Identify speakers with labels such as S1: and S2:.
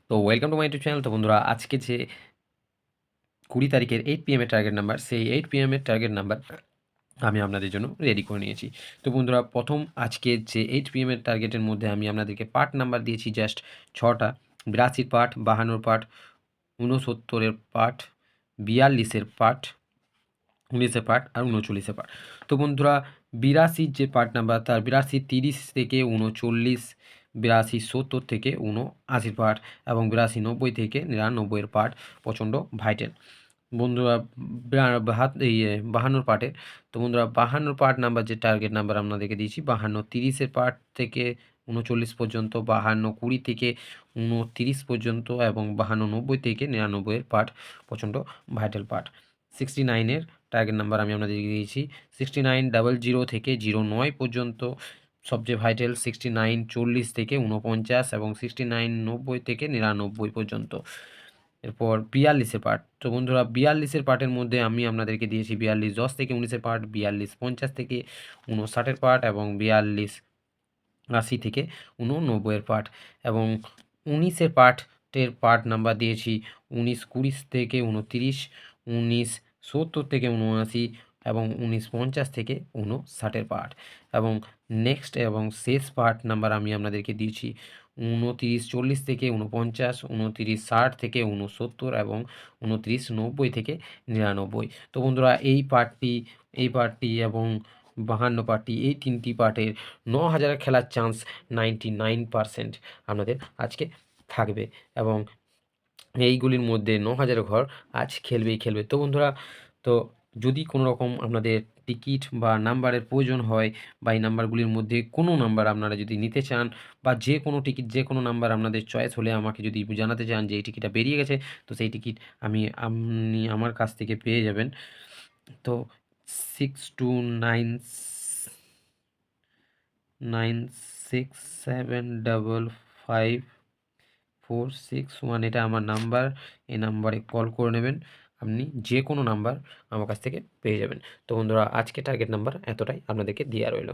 S1: তো welcome to my YouTube channel. তো বন্ধুরা, আজকে যে 20 তারিখের 8 PM এর টার্গেট নাম্বার, সেই 8 PM এর টার্গেট নাম্বার আমি আপনাদের জন্য রেডি করে নিয়েছি। তো বন্ধুরা, প্রথম আজকে যে 8 PM এর টার্গেটের মধ্যে আমি আপনাদেরকে পার্ট নাম্বার দিয়েছি জাস্ট 6টা। 82 part, 52 part, 69 part, 42 part, 19 part আর 39 পার্ট। তো বন্ধুরা, 82 যে পার্ট নাম্বার, তার 82, 30 থেকে 39, 82, 70 থেকে 79 পার্ট এবং 82, 90 থেকে 99 পার্ট প্রচণ্ড ভাইটাল। বন্ধুরা, 52 পার্টের। তো বন্ধুরা, 52 পার্ট নাম্বার যে টার্গেট নাম্বার আপনাদেরকে দিয়েছি, 52, 30 পার্ট থেকে 39 পর্যন্ত, 52, 20 থেকে 29 পর্যন্ত এবং 52, 90 থেকে 99 পার্ট প্রচণ্ড ভাইটাল পার্ট। 69 টার্গেট নাম্বার আমি আপনাদেরকে দিয়েছি। 6900 থেকে 09 পর্যন্ত সবচেয়ে ভাইটাল। 69, 40 থেকে 49 এবং 69, 90 থেকে 99 পর্যন্ত। এরপর 42 পার্ট। তো বন্ধুরা, 42 পার্টের মধ্যে আমি আপনাদেরকে দিয়েছি 42, 10 থেকে 19 পার্ট, 42, 50 থেকে 59 পার্ট এবং 42, 80 থেকে 89 পার্ট এবং 19 পার্টের পার্ট নাম্বার দিয়েছি 19, 20 থেকে 29, 19, 70 থেকে 79 এবং 19, 50 থেকে 59 পার্ট এবং নেক্সট এবং শেষ পার্ট নাম্বার আমি আপনাদেরকে দিয়েছি 29, 40 থেকে 49, 29, 60 থেকে 69 এবং 29, 90 থেকে 99। তো বন্ধুরা, এই পার্টটি এবং 52 পার্টটি, এই 3টি পার্টের 9,000 খেলার চান্স 99% আপনাদের আজকে থাকবে এবং এইগুলির মধ্যে 9,000 ঘর আজ খেলবেই খেলবে। তো বন্ধুরা, তো যদি কোনো রকম আপনাদের টিকিট বা নাম্বারের প্রয়োজন হয় বা এই নাম্বারগুলির মধ্যে কোনো নাম্বার আপনারা যদি নিতে চান বা যে কোনো টিকিট, যে কোনো নাম্বার আপনাদের চয়েস হলে আমাকে যদি জানাতে চান যে এই টিকিটটা বেরিয়ে গেছে, তো সেই টিকিট আপনি আমার কাছ থেকে পেয়ে যাবেন। তো 6296755461 এটা আমার নাম্বার। এই নাম্বারে কল করে নেবেন। আপনি যে কোনো নাম্বার আমার কাছ থেকে পেয়ে যাবেন। তো বন্ধুরা, আজকে টার্গেট নাম্বার এতটাই আপনাদেরকে দেওয়া রইল।